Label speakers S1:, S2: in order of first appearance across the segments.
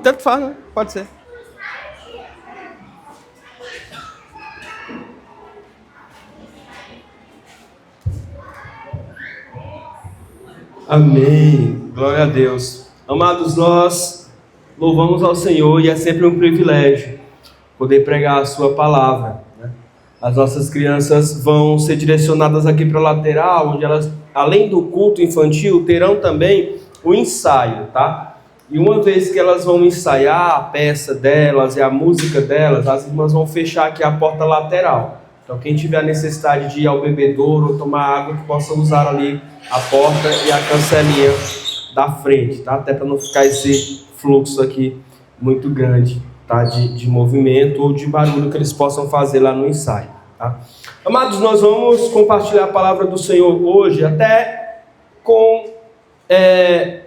S1: Tanto faz, né? Pode ser. Amém. Glória a Deus. Amados, nós louvamos ao Senhor e é sempre um privilégio poder pregar a sua palavra, né? As nossas crianças vão ser direcionadas aqui para a lateral, onde elas, além do culto infantil, terão também o ensaio, tá? E uma vez que elas vão ensaiar a peça delas e a música delas, as irmãs vão fechar aqui a porta lateral. Então quem tiver a necessidade de ir ao bebedouro ou tomar água, que possa usar ali a porta e a cancelinha da frente, tá? Até para não ficar esse fluxo aqui muito grande, tá? De movimento ou de barulho que eles possam fazer lá no ensaio, tá? Amados, nós vamos compartilhar a palavra do Senhor hoje, até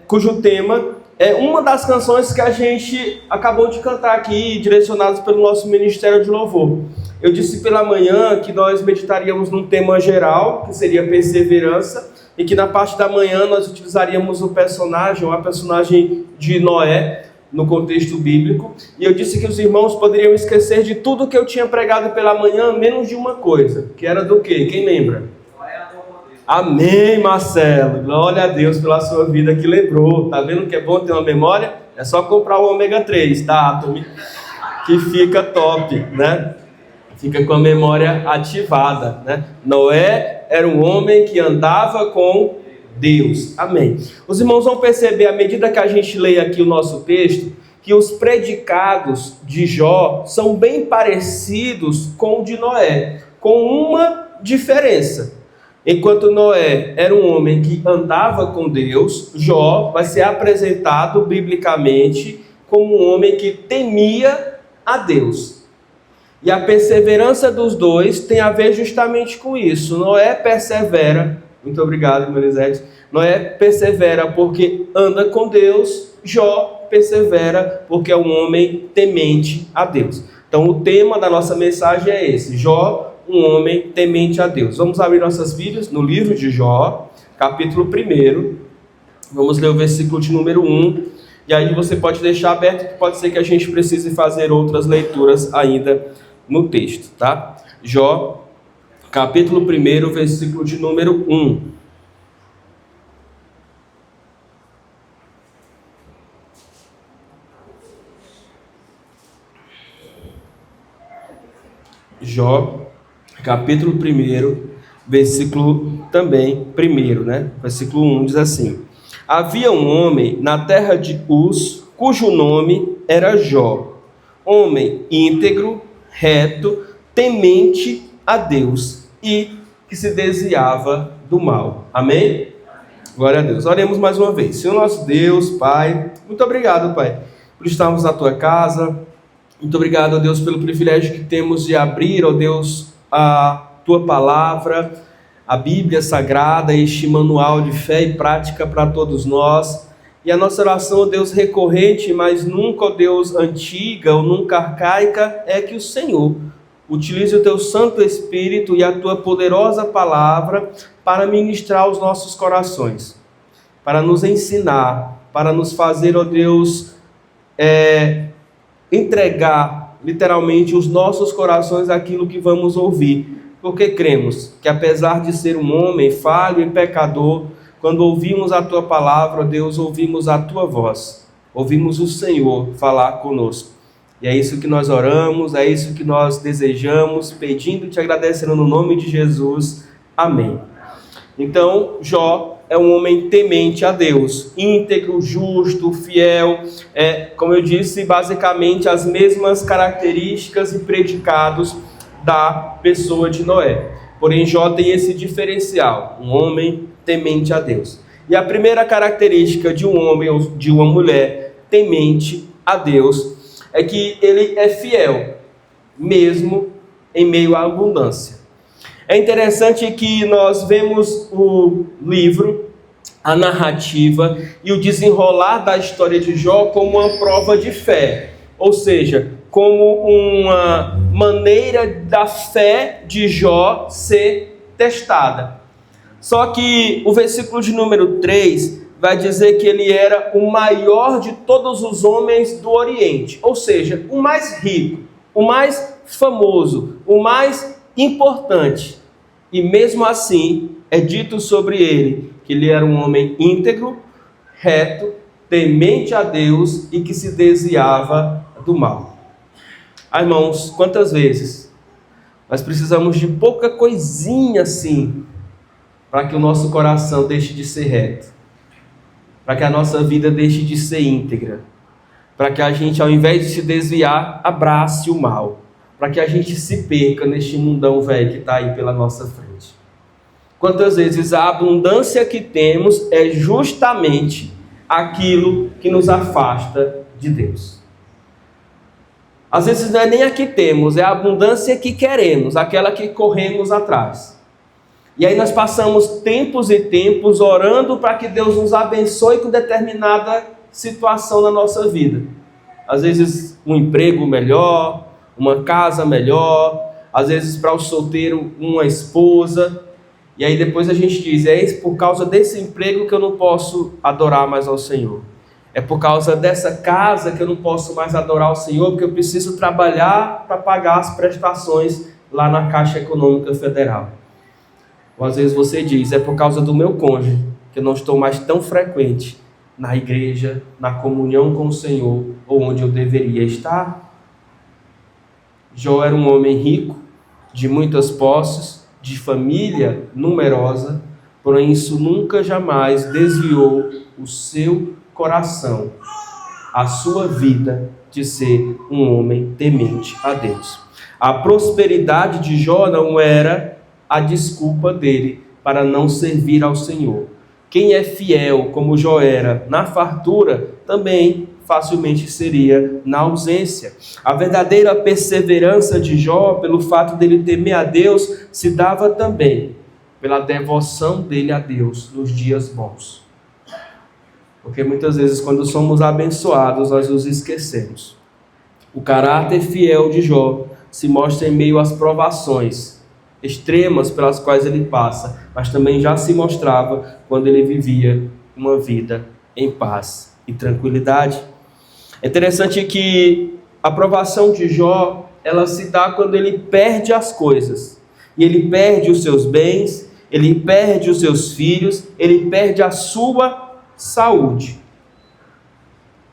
S1: cujo tema é uma das canções que a gente acabou de cantar aqui, direcionadas pelo nosso Ministério de Louvor. Eu disse pela manhã que nós meditaríamos num tema geral, que seria perseverança, e que na parte da manhã nós utilizaríamos a personagem de Noé, no contexto bíblico. E eu disse que os irmãos poderiam esquecer de tudo que eu tinha pregado pela manhã, menos de uma coisa, que era do quê? Quem lembra? Amém, Marcelo. Glória a Deus pela sua vida que lembrou. Tá vendo que é bom ter uma memória? É só comprar o ômega 3 da Atomy, que fica top, né? Fica com a memória ativada, né? Noé era um homem que andava com Deus. Amém. Os irmãos vão perceber, à medida que a gente lê aqui o nosso texto, que os predicados de Jó são bem parecidos com o de Noé, com uma diferença. Enquanto Noé era um homem que andava com Deus, Jó vai ser apresentado biblicamente como um homem que temia a Deus. E a perseverança dos dois tem a ver justamente com isso. Noé persevera, muito obrigado, Melisete. Noé persevera porque anda com Deus, Jó persevera porque é um homem temente a Deus. Então o tema da nossa mensagem é esse: Jó, um homem temente a Deus. Vamos abrir nossas Bíblias no livro de Jó, capítulo 1. Vamos ler o versículo de número 1. E aí você pode deixar aberto, que pode ser que a gente precise fazer outras leituras ainda no texto, tá? Jó, capítulo 1, versículo de número 1. Jó, capítulo 1, versículo também 1, né? Versículo 1 diz assim: Havia um homem na terra de Uz, cujo nome era Jó, homem íntegro, reto, temente a Deus e que se desviava do mal. Amém? Glória a Deus. Oremos mais uma vez. Senhor nosso Deus, Pai, muito obrigado, Pai, por estarmos na Tua casa. Muito obrigado, ó Deus, pelo privilégio que temos de abrir, ó Deus, a Tua palavra, a Bíblia Sagrada, este manual de fé e prática para todos nós. E a nossa oração, ó Deus, recorrente, mas nunca, ó Deus, antiga ou nunca arcaica, é que o Senhor utilize o Teu Santo Espírito e a Tua poderosa palavra para ministrar aos nossos corações, para nos ensinar, para nos fazer, ó Deus, entregar literalmente os nossos corações àquilo que vamos ouvir, porque cremos que apesar de ser um homem falho e pecador, quando ouvimos a Tua palavra, Deus, ouvimos a Tua voz, ouvimos o Senhor falar conosco. E é isso que nós oramos, é isso que nós desejamos, pedindo e Te agradecendo no nome de Jesus. Amém. Então, Jó é um homem temente a Deus, íntegro, justo, fiel, como eu disse, basicamente as mesmas características e predicados da pessoa de Noé. Porém, Jó tem esse diferencial, um homem temente a Deus. E a primeira característica de um homem ou de uma mulher temente a Deus é que ele é fiel, mesmo em meio à abundância. É interessante que nós vemos o livro, a narrativa e o desenrolar da história de Jó como uma prova de fé, ou seja, como uma maneira da fé de Jó ser testada. Só que o versículo de número 3 vai dizer que ele era o maior de todos os homens do Oriente, ou seja, o mais rico, o mais famoso, o mais importante. E mesmo assim, é dito sobre ele que ele era um homem íntegro, reto, temente a Deus e que se desviava do mal. Irmãos, quantas vezes nós precisamos de pouca coisinha assim para que o nosso coração deixe de ser reto, para que a nossa vida deixe de ser íntegra, para que a gente, ao invés de se desviar, abrace o mal, para que a gente se perca neste mundão velho que está aí pela nossa frente. Quantas vezes a abundância que temos é justamente aquilo que nos afasta de Deus. Às vezes não é nem a que temos, é a abundância que queremos, aquela que corremos atrás. E aí nós passamos tempos e tempos orando para que Deus nos abençoe com determinada situação na nossa vida. Às vezes um emprego melhor, uma casa melhor, às vezes para o solteiro uma esposa. E aí depois a gente diz, é por causa desse emprego que eu não posso adorar mais ao Senhor. É por causa dessa casa que eu não posso mais adorar ao Senhor, porque eu preciso trabalhar para pagar as prestações lá na Caixa Econômica Federal. Ou às vezes você diz, é por causa do meu cônjuge, que eu não estou mais tão frequente na igreja, na comunhão com o Senhor, ou onde eu deveria estar. Jó era um homem rico, de muitas posses, de família numerosa, porém isso nunca jamais desviou o seu coração, a sua vida, de ser um homem temente a Deus. A prosperidade de Jó não era a desculpa dele para não servir ao Senhor. Quem é fiel, como Jó era, na fartura, também facilmente seria na ausência. A verdadeira perseverança de Jó, pelo fato dele temer a Deus, se dava também pela devoção dele a Deus nos dias bons. Porque muitas vezes, quando somos abençoados, nós nos esquecemos. O caráter fiel de Jó se mostra em meio às provações extremas pelas quais ele passa, mas também já se mostrava quando ele vivia uma vida em paz e tranquilidade. É interessante que a provação de Jó, ela se dá quando ele perde as coisas. E ele perde os seus bens, ele perde os seus filhos, ele perde a sua saúde.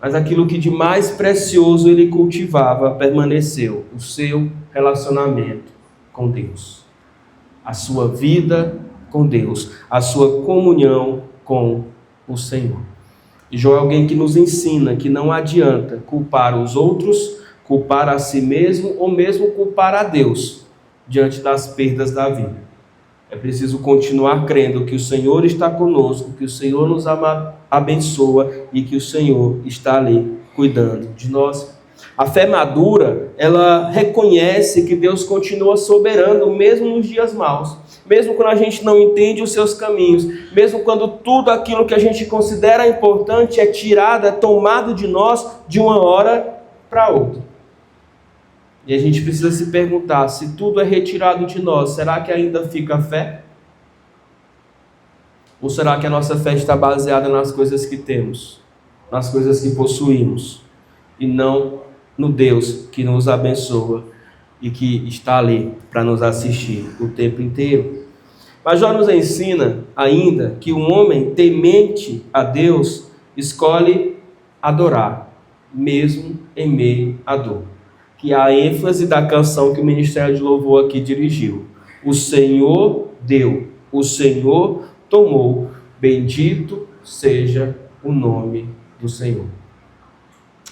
S1: Mas aquilo que de mais precioso ele cultivava permaneceu, o seu relacionamento com Deus, a sua vida com Deus, a sua comunhão com o Senhor. E Jó é alguém que nos ensina que não adianta culpar os outros, culpar a si mesmo ou mesmo culpar a Deus diante das perdas da vida. É preciso continuar crendo que o Senhor está conosco, que o Senhor nos abençoa e que o Senhor está ali cuidando de nós. A fé madura, ela reconhece que Deus continua soberano mesmo nos dias maus, mesmo quando a gente não entende os seus caminhos, mesmo quando tudo aquilo que a gente considera importante é tirado, é tomado de nós de uma hora para outra. E a gente precisa se perguntar, se tudo é retirado de nós, será que ainda fica fé? Ou será que a nossa fé está baseada nas coisas que temos, nas coisas que possuímos, e não no Deus que nos abençoa e que está ali para nos assistir o tempo inteiro? Mas Jó nos ensina ainda que um homem temente a Deus escolhe adorar, mesmo em meio à dor. Que é a ênfase da canção que o Ministério de Louvor aqui dirigiu. O Senhor deu, o Senhor tomou, bendito seja o nome do Senhor.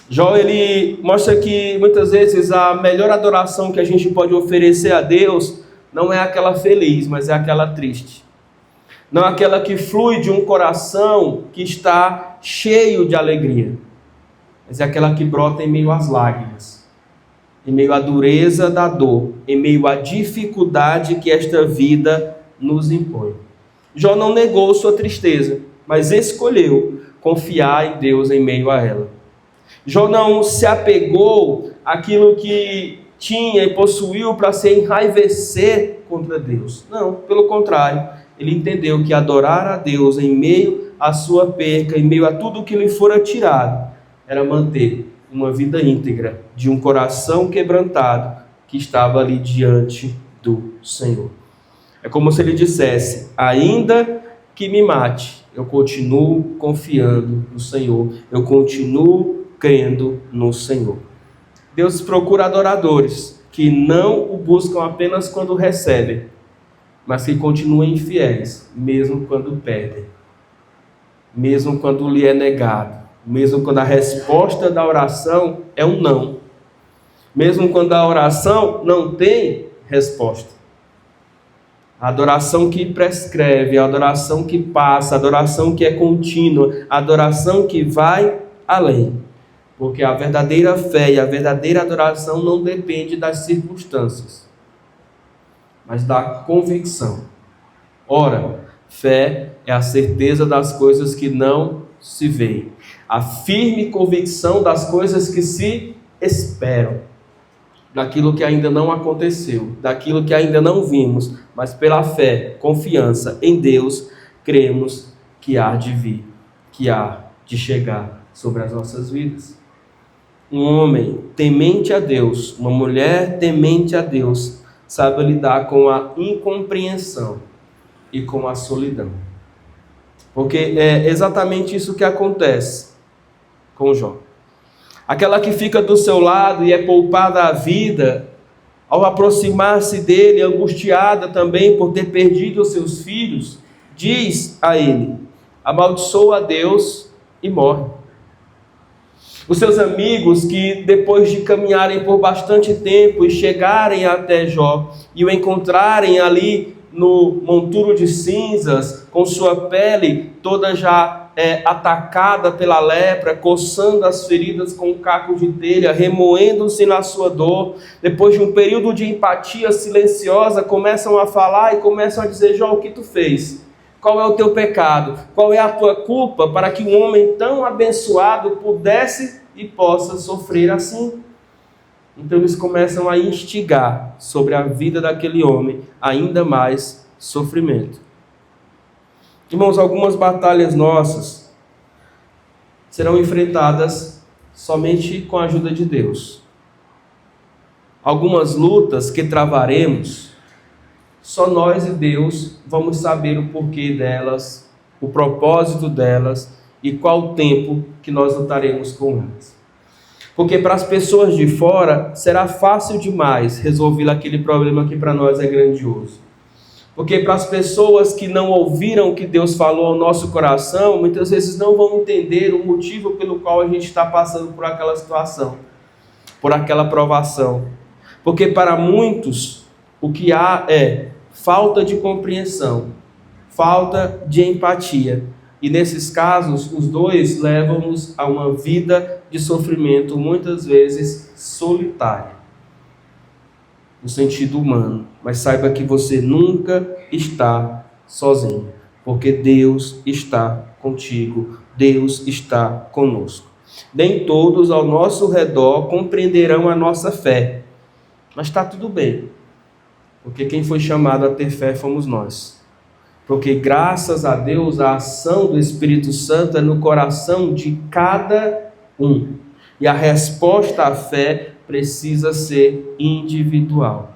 S1: Jó, ele mostra que muitas vezes a melhor adoração que a gente pode oferecer a Deus não é aquela feliz, mas é aquela triste. Não é aquela que flui de um coração que está cheio de alegria, mas é aquela que brota em meio às lágrimas, em meio à dureza da dor, em meio à dificuldade que esta vida nos impõe. Jó não negou sua tristeza, mas escolheu confiar em Deus em meio a ela. Jó não se apegou àquilo que tinha e possuiu para se enraivecer contra Deus. Não, pelo contrário, ele entendeu que adorar a Deus em meio à sua perca, em meio a tudo que lhe fora tirado, era manter uma vida íntegra de um coração quebrantado que estava ali diante do Senhor. É como se ele dissesse: ainda que me mate, eu continuo confiando no Senhor, eu continuo crendo no Senhor. Deus procura adoradores que não o buscam apenas quando recebem, mas que continuem fiéis, mesmo quando perdem, mesmo quando lhe é negado, mesmo quando a resposta da oração é um não, mesmo quando a oração não tem resposta. A adoração que prescreve, a adoração que passa, a adoração que é contínua, a adoração que vai além. Porque a verdadeira fé e a verdadeira adoração não depende das circunstâncias, mas da convicção. Ora, fé é a certeza das coisas que não se veem, a firme convicção das coisas que se esperam, daquilo que ainda não aconteceu, daquilo que ainda não vimos, mas pela fé, confiança em Deus, cremos que há de vir, que há de chegar sobre as nossas vidas. Um homem temente a Deus, uma mulher temente a Deus, sabe lidar com a incompreensão e com a solidão. Porque é exatamente isso que acontece com Jó. Aquela que fica do seu lado e é poupada a vida, ao aproximar-se dele, angustiada também por ter perdido os seus filhos, diz a ele: amaldiçoa a Deus e morre. Os seus amigos, que depois de caminharem por bastante tempo e chegarem até Jó e o encontrarem ali no monturo de cinzas, com sua pele toda já atacada pela lepra, coçando as feridas com um caco de telha, remoendo-se na sua dor, depois de um período de empatia silenciosa, começam a falar e começam a dizer: Jó, o que tu fez? Qual é o teu pecado? Qual é a tua culpa para que um homem tão abençoado pudesse e possa sofrer assim? Então eles começam a instigar sobre a vida daquele homem ainda mais sofrimento. Irmãos, algumas batalhas nossas serão enfrentadas somente com a ajuda de Deus. Algumas lutas que travaremos, só nós e Deus vamos saber o porquê delas, o propósito delas e qual o tempo que nós lutaremos com elas. Porque para as pessoas de fora será fácil demais resolver aquele problema que para nós é grandioso. Porque para as pessoas que não ouviram o que Deus falou ao nosso coração, muitas vezes não vão entender o motivo pelo qual a gente está passando por aquela situação, por aquela provação. Porque para muitos o que há é falta de compreensão, falta de empatia. E nesses casos, os dois levam-nos a uma vida de sofrimento, muitas vezes solitária, no sentido humano. Mas saiba que você nunca está sozinho, porque Deus está contigo, Deus está conosco. Nem todos ao nosso redor compreenderão a nossa fé, mas está tudo bem, porque quem foi chamado a ter fé fomos nós. Porque graças a Deus a ação do Espírito Santo é no coração de cada um. E a resposta à fé precisa ser individual.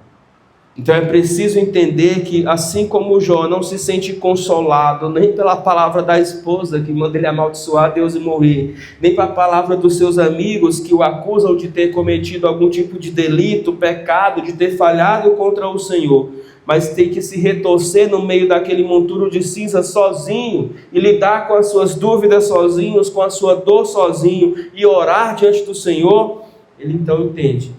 S1: Então é preciso entender que, assim como Jó não se sente consolado nem pela palavra da esposa que manda ele amaldiçoar Deus e morrer, nem pela palavra dos seus amigos que o acusam de ter cometido algum tipo de delito, pecado, de ter falhado contra o Senhor, mas tem que se retorcer no meio daquele monturo de cinza sozinho e lidar com as suas dúvidas sozinhos, com a sua dor sozinho e orar diante do Senhor, ele então entende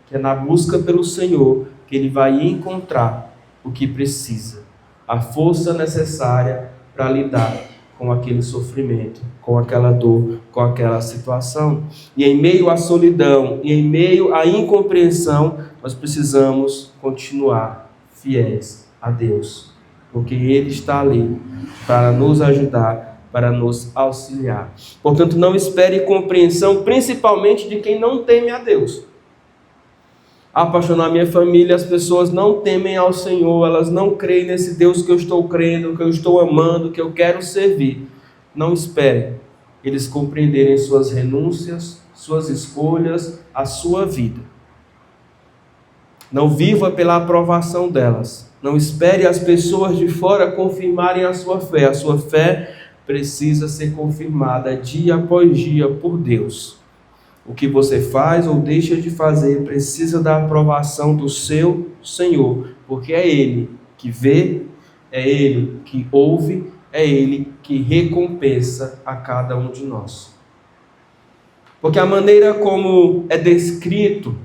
S1: que é na busca pelo Senhor que ele vai encontrar o que precisa, a força necessária para lidar com aquele sofrimento, com aquela dor, com aquela situação. E em meio à solidão, e em meio à incompreensão, nós precisamos continuar fiéis a Deus, porque Ele está ali para nos ajudar, para nos auxiliar. Portanto, não espere compreensão, principalmente de quem não teme a Deus. Ah, pastor, na minha família as pessoas não temem ao Senhor, elas não creem nesse Deus que eu estou crendo, que eu estou amando, que eu quero servir. Não espere eles compreenderem suas renúncias, suas escolhas, a sua vida. Não viva pela aprovação delas. Não espere as pessoas de fora confirmarem a sua fé. A sua fé precisa ser confirmada dia após dia por Deus. O que você faz ou deixa de fazer precisa da aprovação do seu Senhor, porque é Ele que vê, é Ele que ouve, é Ele que recompensa a cada um de nós. Porque a maneira como é descrito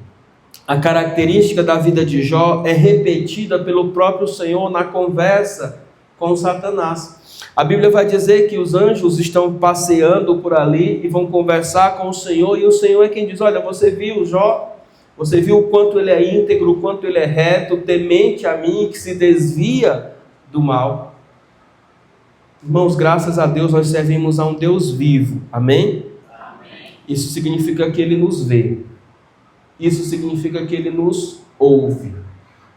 S1: a característica da vida de Jó é repetida pelo próprio Senhor na conversa com Satanás. A Bíblia vai dizer que os anjos estão passeando por ali e vão conversar com o Senhor, e o Senhor é quem diz: olha, você viu Jó? Você viu o quanto ele é íntegro, o quanto ele é reto, temente a mim, que se desvia do mal. Irmãos, graças a Deus nós servimos a um Deus vivo, amém? Amém. Isso significa que Ele nos vê, isso significa que Ele nos ouve,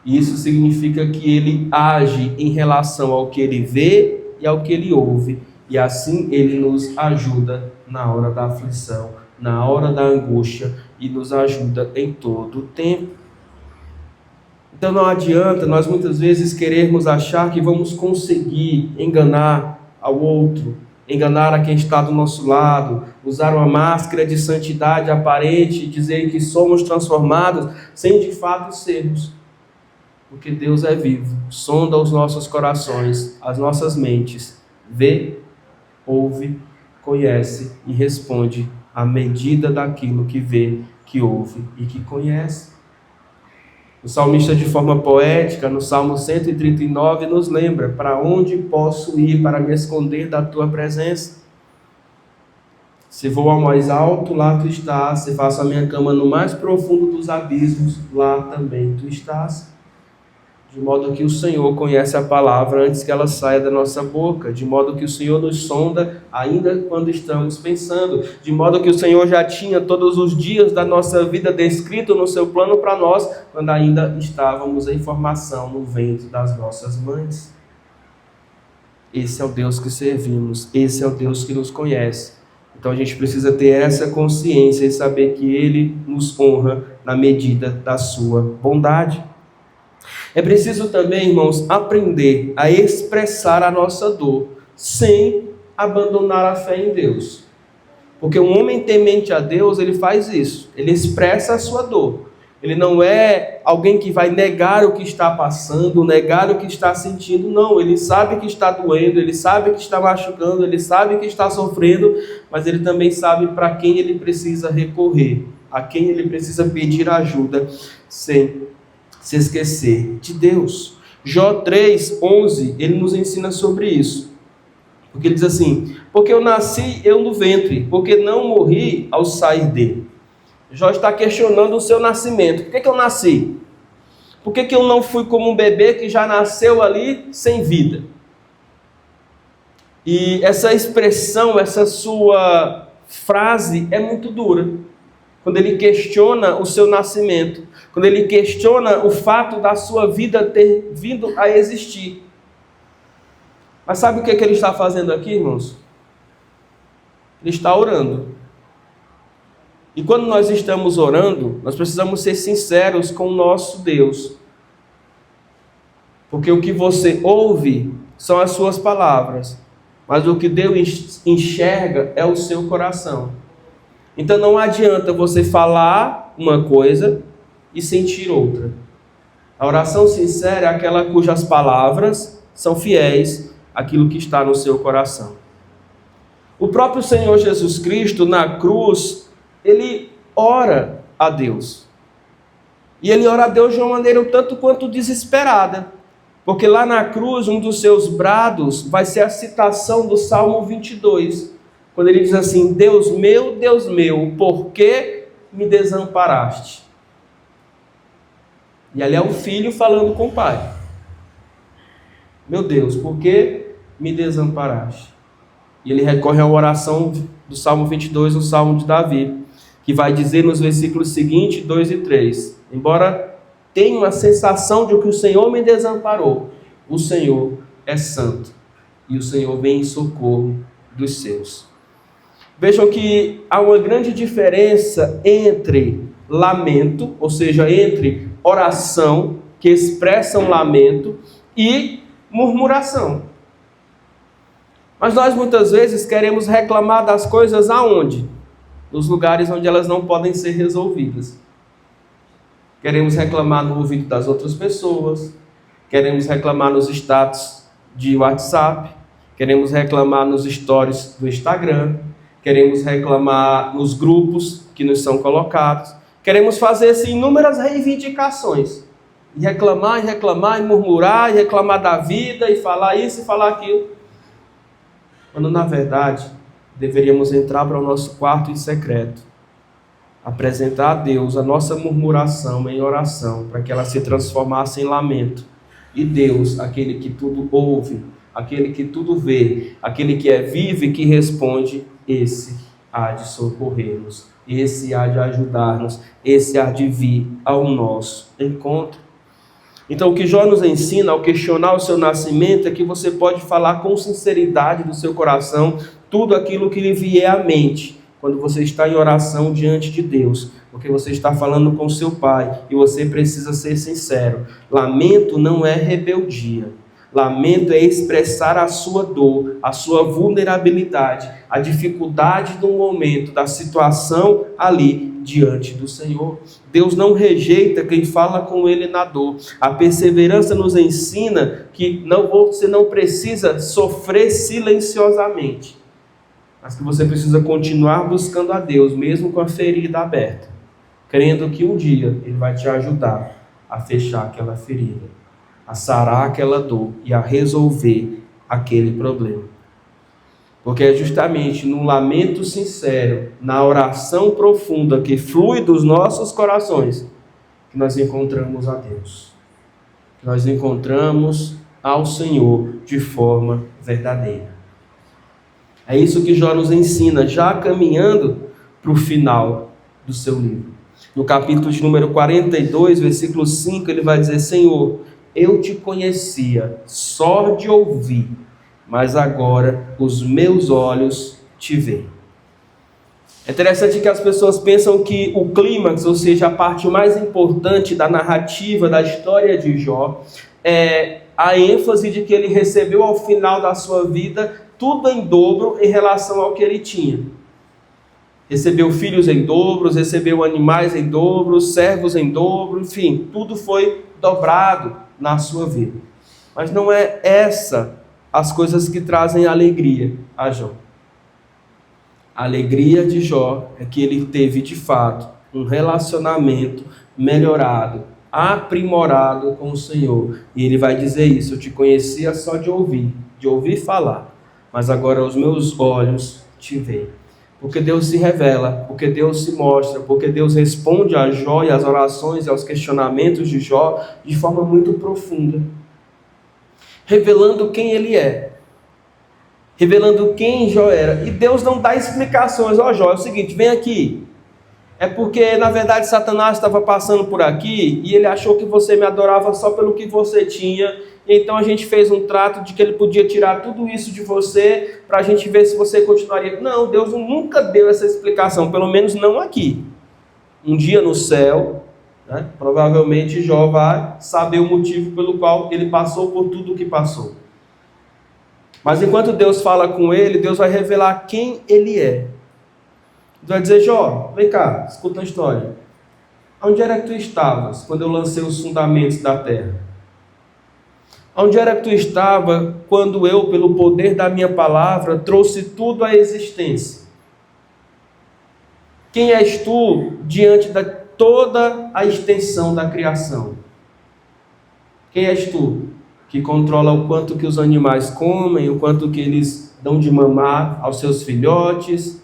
S1: isso significa que Ele age em relação ao que Ele vê e ao que Ele ouve, e assim Ele nos ajuda na hora da aflição, na hora da angústia, e nos ajuda em todo o tempo. Então não adianta nós muitas vezes querermos achar que vamos conseguir enganar ao outro, enganar a quem está do nosso lado, usar uma máscara de santidade aparente e dizer que somos transformados, sem de fato sermos. Porque Deus é vivo, sonda os nossos corações, as nossas mentes, vê, ouve, conhece e responde à medida daquilo que vê, que ouve e que conhece. O salmista, de forma poética, no Salmo 139, nos lembra: para onde posso ir para me esconder da tua presença? Se vou ao mais alto, lá tu estás. Se faço a minha cama no mais profundo dos abismos, lá também tu estás. De modo que o Senhor conhece a palavra antes que ela saia da nossa boca, de modo que o Senhor nos sonda ainda quando estamos pensando, de modo que o Senhor já tinha todos os dias da nossa vida descrito no seu plano para nós, quando ainda estávamos em formação no ventre das nossas mães. Esse é o Deus que servimos, esse é o Deus que nos conhece. Então a gente precisa ter essa consciência e saber que Ele nos honra na medida da sua bondade. É preciso também, irmãos, aprender a expressar a nossa dor sem abandonar a fé em Deus. Porque um homem temente a Deus, ele faz isso, ele expressa a sua dor. Ele não é alguém que vai negar o que está passando, negar o que está sentindo, não. Ele sabe que está doendo, ele sabe que está machucando, ele sabe que está sofrendo, mas ele também sabe para quem ele precisa recorrer, a quem ele precisa pedir ajuda, sem se esquecer de Deus. Jó 3:11, ele nos ensina sobre isso. Porque ele diz assim: porque eu nasci eu no ventre, porque não morri ao sair dele. Jó está questionando o seu nascimento. Por que eu nasci? Por que eu não fui como um bebê que já nasceu ali sem vida? E essa expressão, essa sua frase é muito dura. Quando ele questiona o seu nascimento, quando ele questiona o fato da sua vida ter vindo a existir. Mas sabe o que ele está fazendo aqui, irmãos? Ele está orando. E quando nós estamos orando, nós precisamos ser sinceros com o nosso Deus. Porque o que você ouve são as suas palavras, mas o que Deus enxerga é o seu coração. Então não adianta você falar uma coisa e sentir outra. A oração sincera é aquela cujas palavras são fiéis àquilo que está no seu coração. O próprio Senhor Jesus Cristo, na cruz, ele ora a Deus. E ele ora a Deus de uma maneira um tanto quanto desesperada. Porque lá na cruz, um dos seus brados vai ser a citação do Salmo 22. Quando ele diz assim: Deus meu, por que me desamparaste? E ali é o filho falando com o pai. Meu Deus, por que me desamparaste? E ele recorre à oração do Salmo 22, o Salmo de Davi. que vai dizer nos versículos seguintes, 2 e 3, embora tenha uma sensação de que o Senhor me desamparou, o Senhor é santo, e o Senhor vem em socorro dos seus. Vejam que há uma grande diferença entre lamento, ou seja, entre oração, que expressa um lamento, e murmuração. Mas nós muitas vezes queremos reclamar das coisas aonde? Nos lugares onde elas não podem ser resolvidas. Queremos reclamar no ouvido das outras pessoas, queremos reclamar nos status de WhatsApp, queremos reclamar nos stories do Instagram, queremos reclamar nos grupos que nos são colocados, queremos fazer assim, inúmeras reivindicações, e reclamar, e murmurar, e reclamar da vida, e falar isso e falar aquilo, quando na verdade deveríamos entrar para o nosso quarto em secreto, apresentar a Deus a nossa murmuração em oração, para que ela se transformasse em lamento, e Deus, aquele que tudo ouve, aquele que tudo vê, aquele que é vivo e que responde, esse há de socorrer-nos, esse há de ajudar-nos, esse há de vir ao nosso encontro. Então o que Jó nos ensina ao questionar o seu nascimento é que você pode falar com sinceridade do seu coração tudo aquilo que lhe vier à mente, quando você está em oração diante de Deus, porque você está falando com seu Pai, e você precisa ser sincero. Lamento não é rebeldia. Lamento é expressar a sua dor, a sua vulnerabilidade, a dificuldade do momento, da situação ali diante do Senhor. Deus não rejeita quem fala com Ele na dor. A perseverança nos ensina que você não precisa sofrer silenciosamente, mas que você precisa continuar buscando a Deus, mesmo com a ferida aberta, crendo que um dia Ele vai te ajudar a fechar aquela ferida, a sarar aquela dor e a resolver aquele problema. Porque é justamente no lamento sincero, na oração profunda que flui dos nossos corações, que nós encontramos a Deus. Nós encontramos ao Senhor de forma verdadeira. É isso que Jó nos ensina, já caminhando para o final do seu livro. No capítulo de número 42, versículo 5, ele vai dizer: Senhor, eu te conhecia só de ouvir, mas agora os meus olhos te veem. É interessante que as pessoas pensam que o clímax, ou seja, a parte mais importante da narrativa, da história de Jó, é a ênfase de que ele recebeu ao final da sua vida tudo em dobro em relação ao que ele tinha. Recebeu filhos em dobros, recebeu animais em dobro, servos em dobro, enfim, tudo foi dobrado na sua vida. Mas não é essa as coisas que trazem alegria a Jó. A alegria de Jó é que ele teve de fato um relacionamento melhorado, aprimorado com o Senhor. E ele vai dizer isso: eu te conhecia só de ouvir falar, mas agora os meus olhos te veem. Porque Deus se revela, porque Deus se mostra, porque Deus responde a Jó e às orações e aos questionamentos de Jó de forma muito profunda, revelando quem ele é, revelando quem Jó era. E Deus não dá explicações. Ó Jó, é o seguinte, vem aqui. É porque na verdade Satanás estava passando por aqui e ele achou que você me adorava só pelo que você tinha. Então a gente fez um trato de que ele podia tirar tudo isso de você para a gente ver se você continuaria. Não, Deus nunca deu essa explicação, pelo menos não aqui. Um dia no céu, né, provavelmente Jó vai saber o motivo pelo qual ele passou por tudo o que passou. Mas enquanto Deus fala com ele, Deus vai revelar quem ele é. Deus vai dizer: Jó, vem cá, escuta a história. Onde era que tu estavas quando eu lancei os fundamentos da terra? Onde era que tu estava quando eu, pelo poder da minha palavra, trouxe tudo à existência? Quem és tu diante de toda a extensão da criação? Quem és tu que controla o quanto que os animais comem, o quanto que eles dão de mamar aos seus filhotes?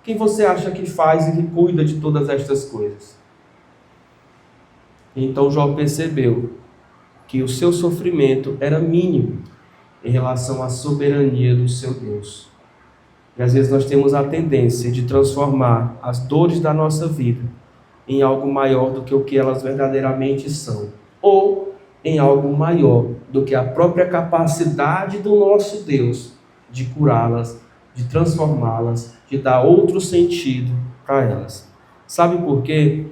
S1: Quem você acha que faz e que cuida de todas estas coisas? Então Jó percebeu que o seu sofrimento era mínimo em relação à soberania do seu Deus. E às vezes nós temos a tendência de transformar as dores da nossa vida em algo maior do que o que elas verdadeiramente são, ou em algo maior do que a própria capacidade do nosso Deus de curá-las, de transformá-las, de dar outro sentido para elas. Sabe por quê?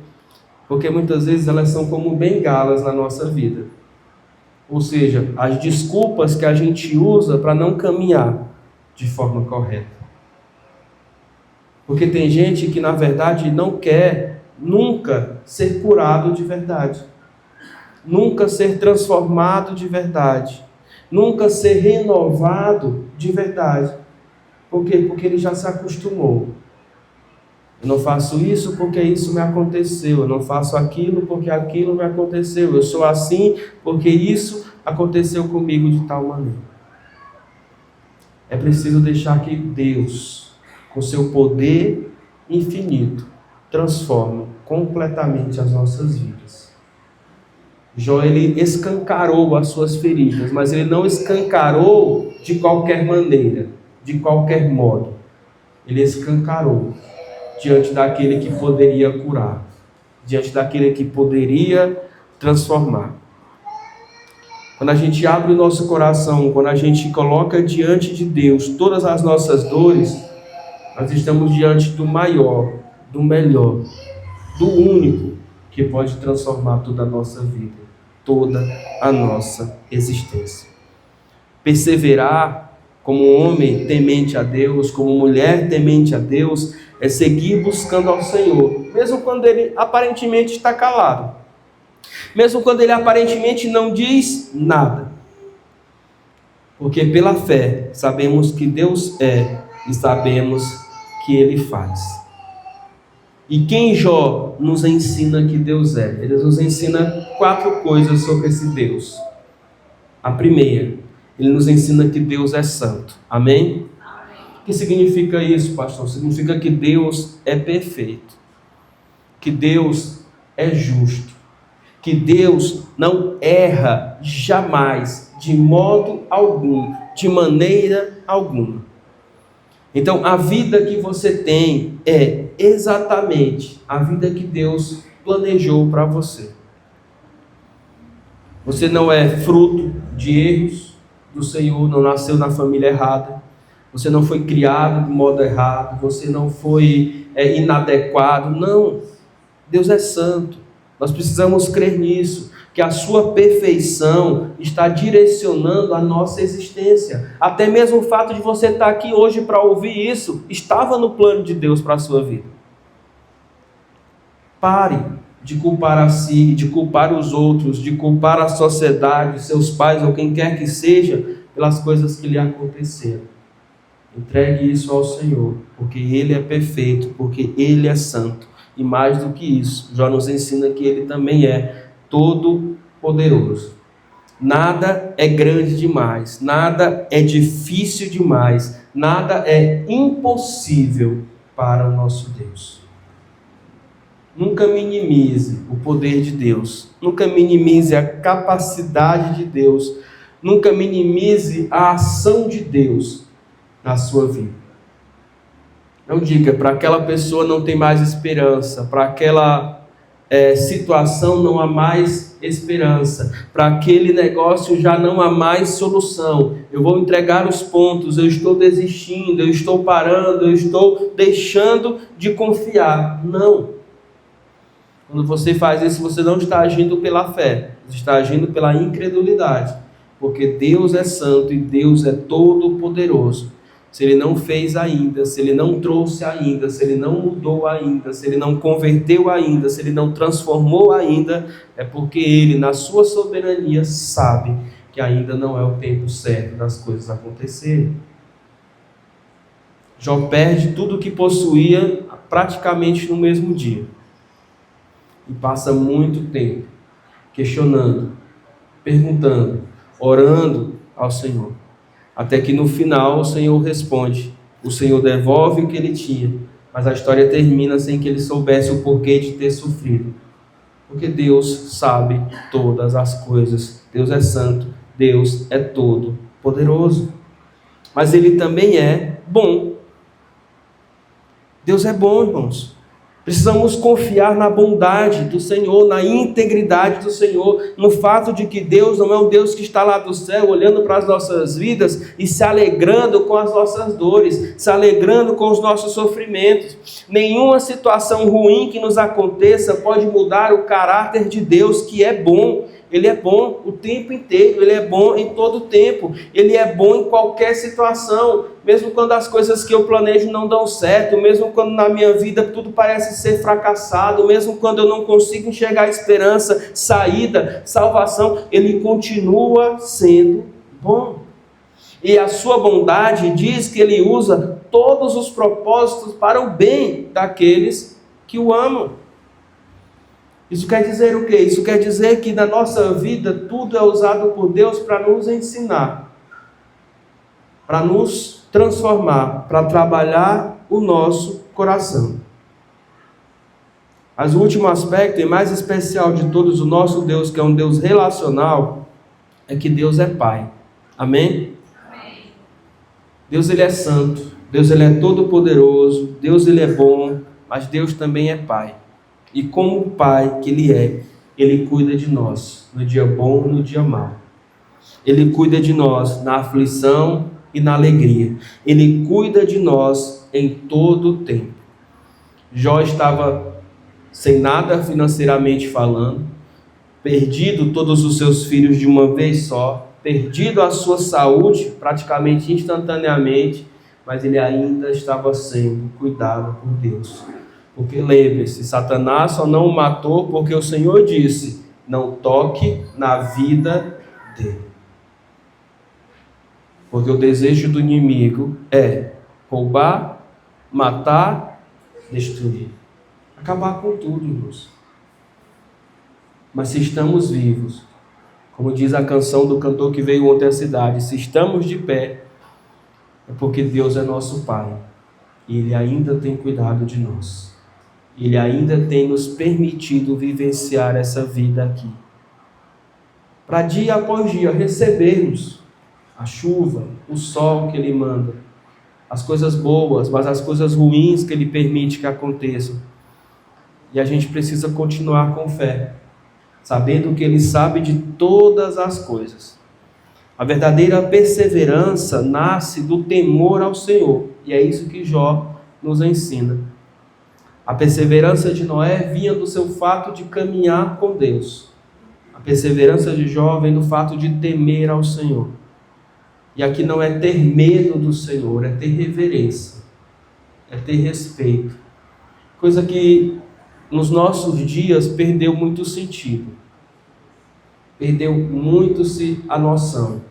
S1: Porque muitas vezes elas são como bengalas na nossa vida. Ou seja, as desculpas que a gente usa para não caminhar de forma correta. Porque tem gente que na verdade não quer nunca ser curado de verdade. Nunca ser transformado de verdade. Nunca ser renovado de verdade. Por quê? Porque ele já se acostumou. Eu não faço isso porque isso me aconteceu. Eu não faço aquilo porque aquilo me aconteceu. Eu sou assim porque isso aconteceu comigo de tal maneira. É preciso deixar que Deus, com seu poder infinito, transforme completamente as nossas vidas. Jó, ele escancarou as suas feridas, mas ele não escancarou de qualquer maneira, de qualquer modo. Ele escancarou diante daquele que poderia curar, diante daquele que poderia transformar. Quando a gente abre o nosso coração, quando a gente coloca diante de Deus todas as nossas dores, nós estamos diante do maior, do melhor, do único que pode transformar toda a nossa vida, toda a nossa existência. Perseverar como homem temente a Deus, como mulher temente a Deus, é seguir buscando ao Senhor, mesmo quando Ele aparentemente está calado, mesmo quando Ele aparentemente não diz nada, porque pela fé sabemos que Deus é e sabemos que Ele faz. E quem Jó nos ensina que Deus é? Ele nos ensina 4 coisas sobre esse Deus. A primeira, ele nos ensina que Deus é santo. Amém? O que significa isso, pastor? Significa que Deus é perfeito, que Deus é justo, que Deus não erra jamais, de modo algum, de maneira alguma. Então, a vida que você tem é exatamente a vida que Deus planejou para você. Você não é fruto de erros do Senhor, não nasceu na família errada, você não foi criado de modo errado, você não foi inadequado. Não, Deus é santo. Nós precisamos crer nisso, que a sua perfeição está direcionando a nossa existência. Até mesmo o fato de você estar aqui hoje para ouvir isso, estava no plano de Deus para a sua vida. Pare de culpar a si, de culpar os outros, de culpar a sociedade, seus pais ou quem quer que seja, pelas coisas que lhe aconteceram. Entregue isso ao Senhor, porque Ele é perfeito, porque Ele é santo. E mais do que isso, Jó nos ensina que Ele também é todo poderoso. Nada é grande demais, nada é difícil demais, nada é impossível para o nosso Deus. Nunca minimize o poder de Deus, nunca minimize a capacidade de Deus, nunca minimize a ação de Deus na sua vida. Não diga, para aquela pessoa não tem mais esperança, para aquela situação não há mais esperança, para aquele negócio já não há mais solução, eu vou entregar os pontos, eu estou desistindo, eu estou parando, eu estou deixando de confiar. Não. Quando você faz isso, você não está agindo pela fé, você está agindo pela incredulidade, porque Deus é santo e Deus é todo poderoso. Se Ele não fez ainda, se Ele não trouxe ainda, se Ele não mudou ainda, se Ele não converteu ainda, se Ele não transformou ainda, é porque Ele, na sua soberania, sabe que ainda não é o tempo certo das coisas acontecerem. Jó perde tudo o que possuía praticamente no mesmo dia. E passa muito tempo questionando, perguntando, orando ao Senhor. Até que no final o Senhor responde, o Senhor devolve o que ele tinha, mas a história termina sem que ele soubesse o porquê de ter sofrido. Porque Deus sabe todas as coisas, Deus é santo, Deus é todo poderoso. Mas Ele também é bom. Deus é bom, irmãos. Precisamos confiar na bondade do Senhor, na integridade do Senhor, no fato de que Deus não é um Deus que está lá do céu olhando para as nossas vidas e se alegrando com as nossas dores, se alegrando com os nossos sofrimentos. Nenhuma situação ruim que nos aconteça pode mudar o caráter de Deus, que é bom. Ele é bom o tempo inteiro, Ele é bom em todo o tempo, Ele é bom em qualquer situação, mesmo quando as coisas que eu planejo não dão certo, mesmo quando na minha vida tudo parece ser fracassado, mesmo quando eu não consigo enxergar esperança, saída, salvação, Ele continua sendo bom. E a sua bondade diz que Ele usa todos os propósitos para o bem daqueles que o amam. Isso quer dizer o quê? Isso quer dizer que na nossa vida tudo é usado por Deus para nos ensinar, para nos transformar, para trabalhar o nosso coração. Mas o último aspecto e mais especial de todos, o nosso Deus, que é um Deus relacional, é que Deus é Pai. Amém? Amém. Deus, Ele é santo. Deus, Ele é todo poderoso. Deus, Ele é bom. Mas Deus também é Pai. E como o Pai que Ele é, Ele cuida de nós no dia bom e no dia mau. Ele cuida de nós na aflição e na alegria. Ele cuida de nós em todo o tempo. Jó estava sem nada financeiramente falando, perdido todos os seus filhos de uma vez só, perdido a sua saúde praticamente instantaneamente, mas ele ainda estava sendo cuidado por Deus. Porque lembre-se, Satanás só não o matou porque o Senhor disse: não toque na vida dele. Porque o desejo do inimigo é roubar, matar, destruir. Acabar com tudo, irmãos. Mas se estamos vivos, como diz a canção do cantor que veio ontem à cidade, se estamos de pé, é porque Deus é nosso Pai. E Ele ainda tem cuidado de nós. Ele ainda tem nos permitido vivenciar essa vida aqui. Para dia após dia recebermos a chuva, o sol que Ele manda, as coisas boas, mas as coisas ruins que Ele permite que aconteçam. E a gente precisa continuar com fé, sabendo que Ele sabe de todas as coisas. A verdadeira perseverança nasce do temor ao Senhor. E é isso que Jó nos ensina. A perseverança de Noé vinha do seu fato de caminhar com Deus. A perseverança de Jó vem do fato de temer ao Senhor. E aqui não é ter medo do Senhor, é ter reverência, é ter respeito. Coisa que nos nossos dias perdeu muito sentido. Perdeu muito-se a noção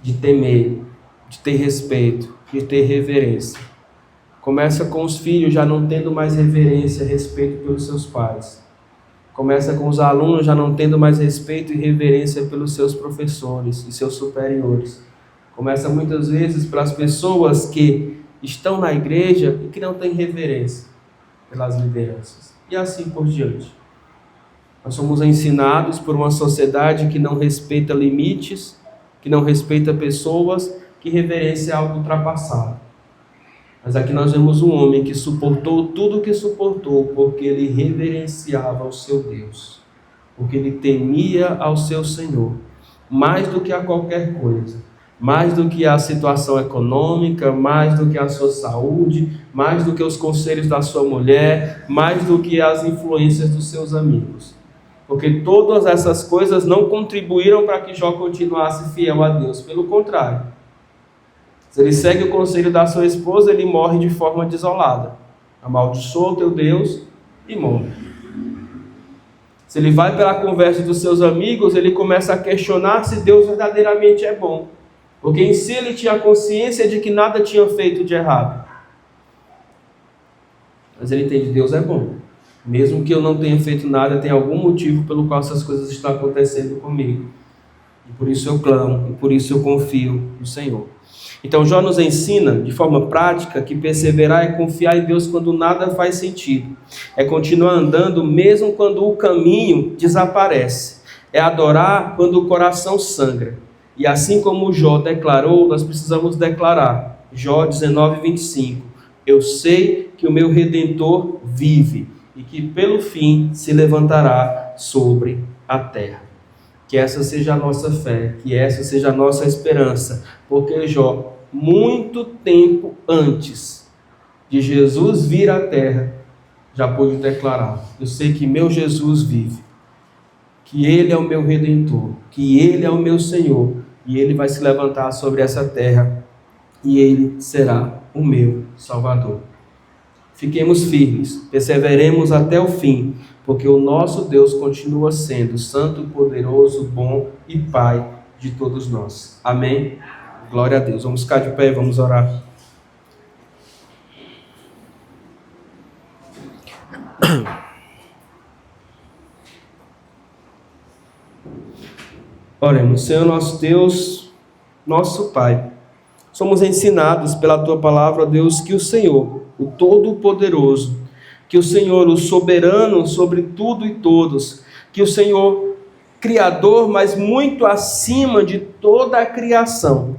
S1: de temer, de ter respeito, de ter reverência. Começa com os filhos já não tendo mais reverência, respeito pelos seus pais. Começa com os alunos já não tendo mais respeito e reverência pelos seus professores e seus superiores. Começa muitas vezes pelas pessoas que estão na igreja e que não têm reverência pelas lideranças. E assim por diante. Nós somos ensinados por uma sociedade que não respeita limites, que não respeita pessoas, que reverência é algo ultrapassado. Mas aqui nós vemos um homem que suportou tudo o que suportou, porque ele reverenciava ao seu Deus, porque ele temia ao seu Senhor, mais do que a qualquer coisa, mais do que a situação econômica, mais do que a sua saúde, mais do que os conselhos da sua mulher, mais do que as influências dos seus amigos. Porque todas essas coisas não contribuíram para que Jó continuasse fiel a Deus, pelo contrário. Se ele segue o conselho da sua esposa, ele morre de forma desolada. Amaldiçoa o teu Deus e morre. Se ele vai pela conversa dos seus amigos, ele começa a questionar se Deus verdadeiramente é bom. Porque em si ele tinha consciência de que nada tinha feito de errado. Mas ele entende que Deus é bom. Mesmo que eu não tenha feito nada, tem algum motivo pelo qual essas coisas estão acontecendo comigo. E por isso eu clamo, e por isso eu confio no Senhor. Então Jó nos ensina de forma prática que perseverar é confiar em Deus quando nada faz sentido. É continuar andando mesmo quando o caminho desaparece. É adorar quando o coração sangra. E assim como Jó declarou, nós precisamos declarar. Jó 19:25. Eu sei que o meu Redentor vive e que pelo fim se levantará sobre a terra. Que essa seja a nossa fé, que essa seja a nossa esperança, porque Jó, muito tempo antes de Jesus vir à terra, já pôde declarar: eu sei que meu Jesus vive, que Ele é o meu Redentor, que Ele é o meu Senhor, e Ele vai se levantar sobre essa terra, e Ele será o meu Salvador. Fiquemos firmes, perseveremos até o fim, porque o nosso Deus continua sendo santo, poderoso, bom e Pai de todos nós. Amém? Glória a Deus. Vamos ficar de pé e vamos orar. Oremos. Senhor nosso Deus, nosso Pai, somos ensinados pela Tua palavra, ó Deus, que o Senhor, o Todo-Poderoso, que o Senhor, o soberano sobre tudo e todos, que o Senhor, Criador, mas muito acima de toda a criação,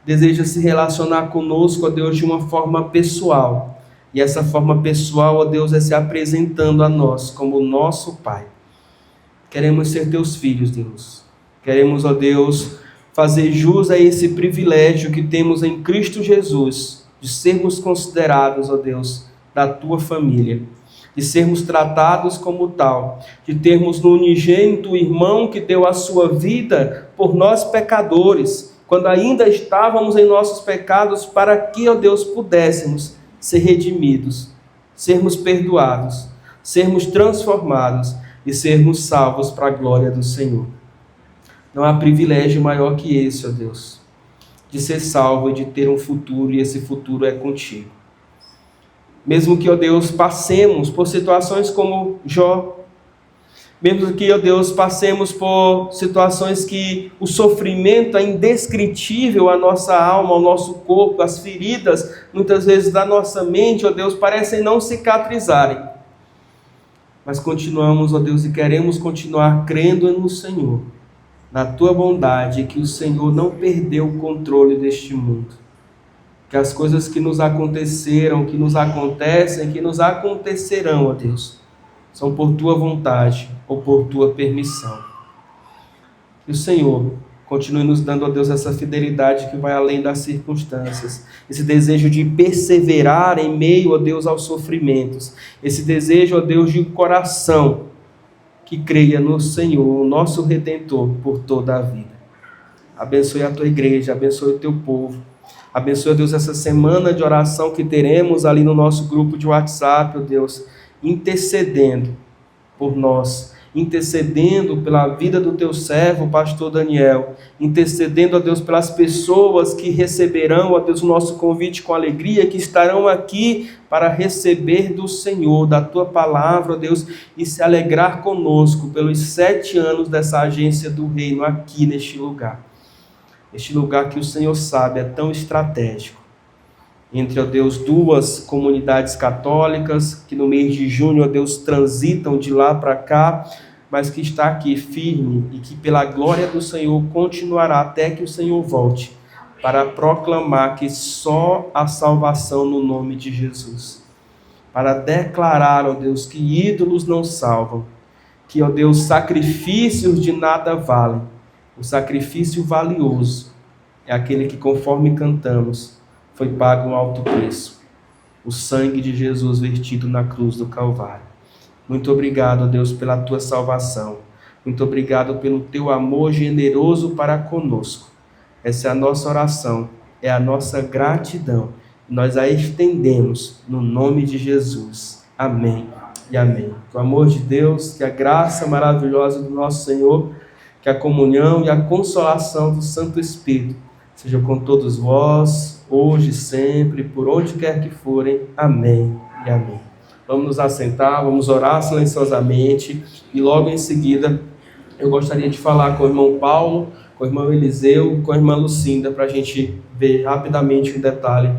S1: deseja se relacionar conosco, ó Deus, de uma forma pessoal. E essa forma pessoal, ó Deus, é se apresentando a nós como nosso Pai. Queremos ser Teus filhos, Deus. Queremos, ó Deus, fazer jus a esse privilégio que temos em Cristo Jesus, de sermos considerados, ó Deus, da Tua família, de sermos tratados como tal, de termos no unigênito irmão que deu a sua vida por nós pecadores, quando ainda estávamos em nossos pecados, para que, ó Deus, pudéssemos ser redimidos, sermos perdoados, sermos transformados e sermos salvos para a glória do Senhor. Não há privilégio maior que esse, ó Deus, de ser salvo e de ter um futuro, e esse futuro é contigo. Mesmo que, ó Deus, passemos por situações como Jó, mesmo que, ó Deus, passemos por situações que o sofrimento é indescritível à nossa alma, ao nosso corpo, as feridas, muitas vezes da nossa mente, ó Deus, parecem não cicatrizarem. Mas continuamos, ó Deus, e queremos continuar crendo no Senhor, na Tua bondade, que o Senhor não perdeu o controle deste mundo. Que as coisas que nos aconteceram, que nos acontecem, que nos acontecerão, ó Deus, são por Tua vontade ou por Tua permissão. Que o Senhor continue nos dando, ó Deus, essa fidelidade que vai além das circunstâncias, esse desejo de perseverar em meio, ó Deus, aos sofrimentos, esse desejo, ó Deus, de coração que creia no Senhor, o nosso Redentor, por toda a vida. Abençoe a Tua igreja, abençoe o Teu povo. Abençoe, ó Deus, essa semana de oração que teremos ali no nosso grupo de WhatsApp, ó Deus, intercedendo por nós, intercedendo pela vida do Teu servo, o pastor Daniel, intercedendo, ó Deus, pelas pessoas que receberão, ó Deus, o nosso convite com alegria, que estarão aqui para receber do Senhor, da Tua palavra, ó Deus, e se alegrar conosco pelos 7 anos dessa agência do reino aqui neste lugar. Este lugar que o Senhor sabe é tão estratégico, entre, ó Deus, 2 comunidades católicas, que no mês de junho, ó Deus, transitam de lá para cá, mas que está aqui firme e que pela glória do Senhor continuará até que o Senhor volte, para proclamar que só a salvação no nome de Jesus, para declarar, ó Deus, que ídolos não salvam, que, ó Deus, sacrifícios de nada valem. O sacrifício valioso é aquele que, conforme cantamos, foi pago um alto preço. O sangue de Jesus vertido na cruz do Calvário. Muito obrigado, Deus, pela Tua salvação. Muito obrigado pelo Teu amor generoso para conosco. Essa é a nossa oração, é a nossa gratidão. Nós a estendemos no nome de Jesus. Amém e amém. Que o amor de Deus, que a graça maravilhosa do nosso Senhor, que a comunhão e a consolação do Santo Espírito seja com todos vós, hoje e sempre, por onde quer que forem. Amém e amém. Vamos nos assentar, vamos orar silenciosamente e logo em seguida eu gostaria de falar com o irmão Paulo, com o irmão Eliseu, com a irmã Lucinda, para a gente ver rapidamente um detalhe